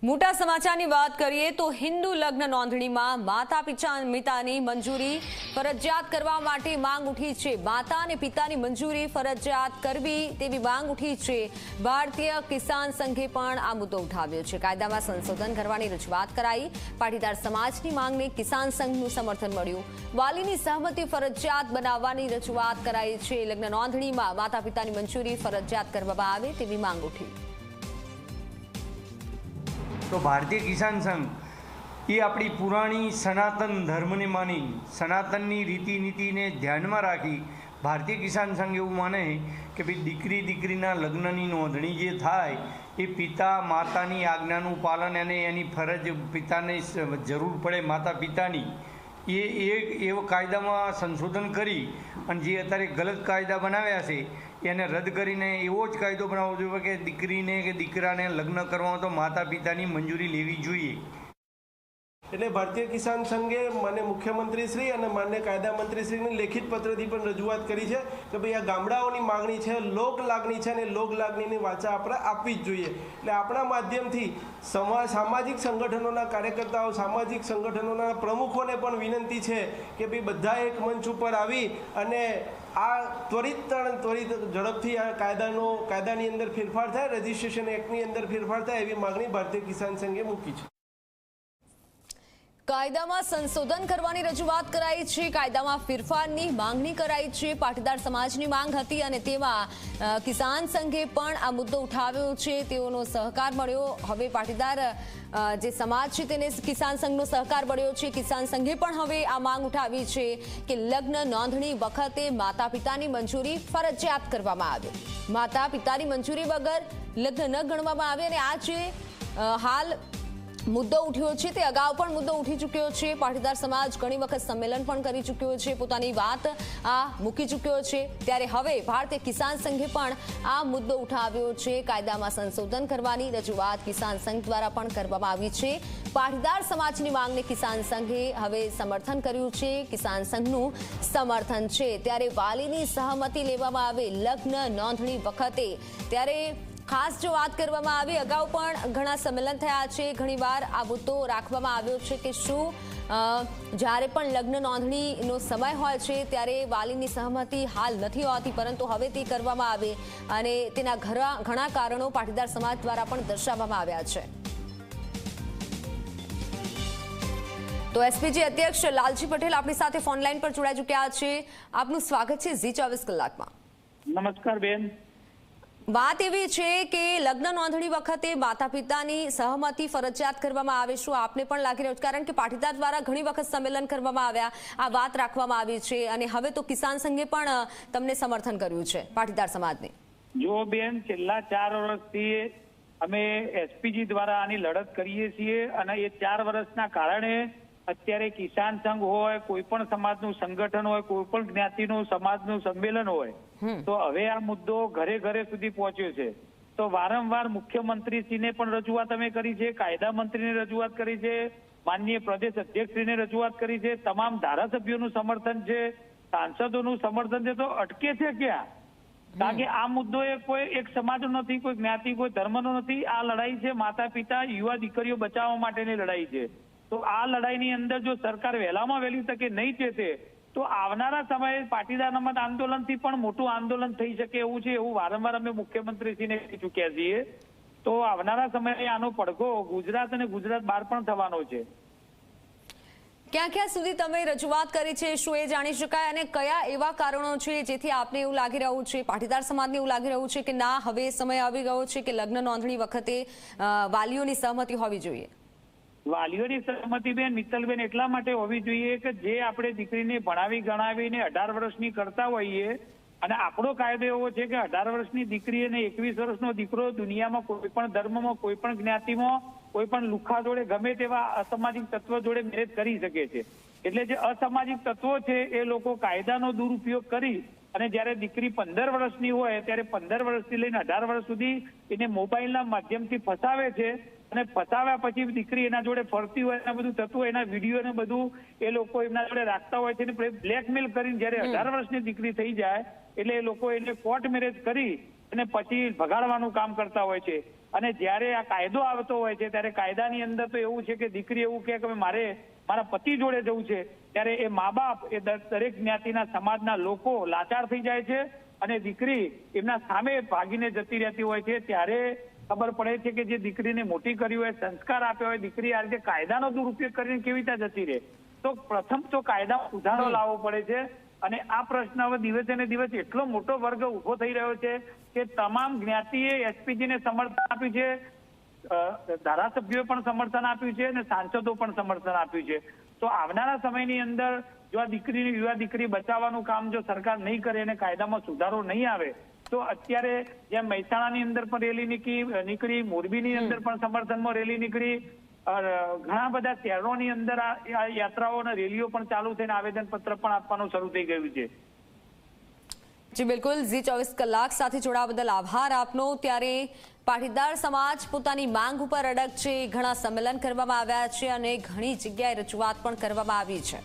મોટા સમાચારની વાત કરીએ તો હિન્દુ લગ્ન નોંધણીમાં માતા પિતાની મંજૂરી ફરજિયાત કરવા માટે માંગ ઉઠી છે। માતા અને પિતાની મંજૂરી ફરજિયાત કરવી તેવી માંગ ઉઠી છે। ભારતીય કિસાન સંઘે પણ આ મુદ્દો ઉઠાવ્યો છે। કાયદામાં સંશોધન કરવાની રજૂઆત કરાઈ। પાટીદાર સમાજની માંગને કિસાન સંઘનું સમર્થન મળ્યું। વાલીની સહમતિ ફરજિયાત બનાવવાની રજૂઆત કરાઈ છે। લગ્ન નોંધણીમાં માતા પિતાની મંજૂરી ફરજિયાત કરવામાં આવે તેવી માંગ ઉઠી। तो भारतीय किसान संघ ये अपनी पुरानी सनातन धर्म ने मानी सनातननी रीति नीति ने ध्यान में राखी भारतीय किसान संघ एवं माने कि भाई दीकरी दीकरीना लग्ननी नोंधणी जे थाय ए पिता मातानी आज्ञानुं पालन अने एनी फरज पिताने जरूर पड़े माता पितानी ये एक एवं कायदामां संशोधन करी अने जे अत्यारे गलत कायदा बनाव्या छे એને રદ કરીને એવો જ કાયદો બનાવવો જોઈએ કે દીકરીને કે દીકરાને લગ્ન કરવામાં તો માતા પિતાની મંજૂરી લેવી જોઈએ। એટલે ભારતીય કિસાન સંઘે માન્ય મુખ્યમંત્રી શ્રી અને માન્ય કાયદા મંત્રી શ્રીની લેખિત પત્રથી પણ રજૂઆત કરી છે કે ભાઈ આ ગામડાઓની માગણી છે, લોક લાગણી છે અને લોક લાગણીની વાચા આપણે આપવી જ જોઈએ। એટલે આપણા માધ્યમથી સામાજિક સંગઠનોના કાર્યકર્તાઓ, સામાજિક સંગઠનોના પ્રમુખોને પણ વિનંતી છે કે ભાઈ બધા એક મંચ ઉપર આવી અને આ ત્વરિત ઝડપથી આ કાયદાની અંદર ફેરફાર થાય, રજિસ્ટ્રેશન એક્ટની અંદર ફેરફાર થાય એવી માગણી ભારતીય કિસાન સંઘે મૂકી છે। કાયદામાં સંશોધન કરવાની રજૂઆત કરાઈ છે। કાયદામાં ફેરફારની માંગણી કરાઈ છે। પાટીદાર સમાજની માંગ હતી અને તેમાં કિસાન સંઘે પણ આ મુદ્દો ઉઠાવ્યો છે। તેઓનો સહકાર મળ્યો। હવે પાટીદાર જે સમાજ છે તેને કિસાન સંઘનો સહકાર મળ્યો છે। કિસાન સંઘે પણ હવે આ માંગ ઉઠાવી છે કે લગ્ન નોંધણી વખતે માતા પિતાની મંજૂરી ફરજિયાત કરવામાં આવે। માતા પિતાની મંજૂરી વગર લગ્ન ન ગણવામાં આવે। અને આ જે હાલ મુદ્દો ઉઠ્યો છે તે અગાઉ પણ મુદ્દો ઉઠી ચૂક્યો છે। પાટીદાર સમાજ ઘણી વખત સંમેલન પણ કરી ચૂક્યો છે, પોતાની વાત આ મૂકી ચૂક્યો છે। ત્યારે હવે ભારતીય કિસાન સંઘે પણ આ મુદ્દો ઉઠાવ્યો છે। કાયદામાં સંશોધન કરવાની રજૂઆત કિસાન સંઘ દ્વારા પણ કરવામાં આવી છે। પાટીદાર સમાજની માંગને કિસાન સંઘે હવે સમર્થન કર્યું છે। કિસાન સંઘનું સમર્થન છે ત્યારે વાલીની સહમતિ લેવામાં આવે લગ્ન નોંધણી વખતે। ત્યારે ખાસ જો વાત કરવામાં આવી, અગાઉ પણ ઘણા સંમેલન થયા છે, ઘણીવાર આ મુદ્દો રાખવામાં આવ્યો છે કે શું જ્યારે પણ લગ્ન નોંધણીનો સમય હોય છે ત્યારે વાલીની સહમતિ હાલ નથી હોતી, પરંતુ હવે તે કરવામાં આવે અને તેના ઘણા કારણો પાટીદાર સમાજ દ્વારા પણ દર્શાવવામાં આવ્યા છે। તો એસપીજી અધ્યક્ષ લાલજી પટેલ આપણી સાથે ફોનલાઈન પર જોડાઈ ચૂક્યા છે। આપનું સ્વાગત છે ઝી 24 કલાકમાં। નમસ્કાર બેન। વાત એવી છે કે લગ્ન નોંધણી વખતે માતા પિતાની સહમતિ ફરજિયાત કરવામાં આવે। શું આપને પણ લાગી રહ્યું છે, કારણ કે પાટીદાર દ્વારા ઘણી વખત સંમેલન કરવામાં આવ્યા, આ વાત રાખવામાં આવી છે અને હવે તો કિસાન સંઘે પણ તમને સમર્થન કર્યું છે પાટીદાર સમાજને? જો બેન, છેલ્લા 4 વર્ષથી અમે એસપીજી દ્વારા આની લડત કરીએ છીએ અને એ 4 વર્ષના કારણે અત્યારે કિસાન સંઘ હોય, કોઈ પણ સમાજનું સંગઠન હોય, કોઈ પણ જ્ઞાતિનું સમાજનું સંમેલન હોય, તો હવે આ મુદ્દો ઘરે ઘરે સુધી પહોંચ્યો છે। તો વારંવાર મુખ્યમંત્રીશ્રીને પણ રજૂઆત અમે કરી છે, કાયદા મંત્રીને રજૂઆત કરી છે, માનનીય પ્રદેશ અધ્યક્ષશ્રીને રજૂઆત કરી છે, તમામ ધારાસભ્યોનું સમર્થન છે, સાંસદોનું સમર્થન છે। તો અટકે છે ક્યાં? કારણ કે આ મુદ્દો એ કોઈ એક સમાજનો નથી, કોઈ જ્ઞાતિ, કોઈ ધર્મનો નથી। આ લડાઈ છે માતા પિતા, યુવા દીકરીઓ બચાવવા માટેની લડાઈ છે। તો આ લડાઈની અંદર જો સરકાર વહેલામાં વહેલી તકે નહીં ચેતે તો આવનારા સમયે પાટીદાર સમાજ આંદોલનથી પણ મોટું આંદોલન થઈ શકે એવું છે, એવું વારંવાર અમે મુખ્યમંત્રીશ્રીને કહી ચૂક્યા છીએ। તો આવનારા સમયે આનો પડઘો ગુજરાત અને ગુજરાત બહાર પણ થવાનો છે। ક્યાં ક્યાં સુધી તમે રજૂઆત કરી છે, શું એ જાણી શકાય? અને કયા એવા કારણો છે જેથી આપને એવું લાગી રહ્યું છે, પાટીદાર સમાજને એવું લાગી રહ્યું છે કે ના, હવે સમય આવી ગયો છે કે લગ્ન નોંધણી વખતે વાલીઓની સહમતિ હોવી જોઈએ? વાલીઓની સહમતિ બેન મિત્તલબેન એટલા માટે હોવી જોઈએ કે જે આપણે દીકરીને ભણાવી ગણાવીને 18 વર્ષની કરતા હોઈએ અને આપણો કાયદો એવો છે કે 18 વર્ષની દીકરી અને 21 વર્ષનો દીકરો દુનિયામાં કોઈ પણ ધર્મમાં, કોઈ પણ જ્ઞાતિમાં, કોઈ પણ લુખા જોડે, ગમે તેવા અસામાજિક તત્વ જોડે મેરેજ કરી શકે છે। એટલે જે અસામાજિક તત્વો છે એ લોકો કાયદાનો દુરુપયોગ કરી અને જ્યારે દીકરી 15 વર્ષની હોય ત્યારે 15 વર્ષથી લઈને 18 વર્ષ સુધી એને મોબાઈલના માધ્યમથી ફસાવે છે અને ફસાવ્યા પછી દીકરી એના જોડે ફરતી હોય, એના બધું થતું હોય, એના વિડીયો ને બધું એ લોકો એમના જોડે રાખતા હોય છે, બ્લેકમેલ કરીને જયારે 18 વર્ષની દીકરી થઈ જાય એટલે એ લોકો એને કોર્ટ મેરેજ કરી અને પછી ભગાડવાનું કામ કરતા હોય છે। અને જ્યારે આ કાયદો આવતો હોય છે ત્યારે કાયદાની અંદર તો એવું છે કે દીકરી એવું કહે કે મારે મારા પતિ જોડે જવું છે, ત્યારે એ મા બાપ એ દરેક જ્ઞાતિના સમાજના લોકો લાચાર થઈ જાય છે અને દીકરી એમના સામે ભાગીને જતી રહેતી હોય છે. ત્યારે ખબર પડે છે કે જે દીકરીને મોટી કરી હોય, સંસ્કાર આપ્યો હોય, દીકરી આ રીતે કાયદાનો દુરુપયોગ કરીને કેવી રીતે જતી રહે? તો પ્રથમ તો કાયદામાં સુધારો લાવવો પડે છે. અને આ પ્રશ્ન હવે દિવસે ને દિવસે એટલો મોટો વર્ગ ઉભો થઈ રહ્યો છે કે તમામ જ્ઞાતિએ એસપીજીને સમર્થન આપ્યું છે, ધારાસભ્યોએ પણ સમર્થન આપ્યું છે અને સાંસદો પણ સમર્થન આપ્યું છે. તો આવનારા સમયની અંદર જો આ યુવા દીકરી બચાવવાનું કામ જો સરકાર નહીં કરે અને કાયદામાં સુધારો નહીં આવે તો અત્યારે જેમ મહેસાણાની અંદર પણ રેલી નીકળી, મોરબીની અંદર પણ સમર્થનમાં રેલી નીકળી, ઘણા બધા શહેરોની અંદર આ યાત્રાઓ અને રેલીઓ પણ ચાલુ થઈને આવેદનપત્ર પણ આપવાનું શરૂ થઈ ગયું છે. જી બિલકુલ, ઝી 24 કલાક સાથે જોડાવા બદલ આભાર આપનો. ત્યારે પાટીદાર સમાજ પોતાની માંગ ઉપર અડગ છે, ઘણા સંમેલન કરવામાં આવ્યા છે અને ઘણી જગ્યાએ રજૂઆત પણ કરવામાં આવી છે.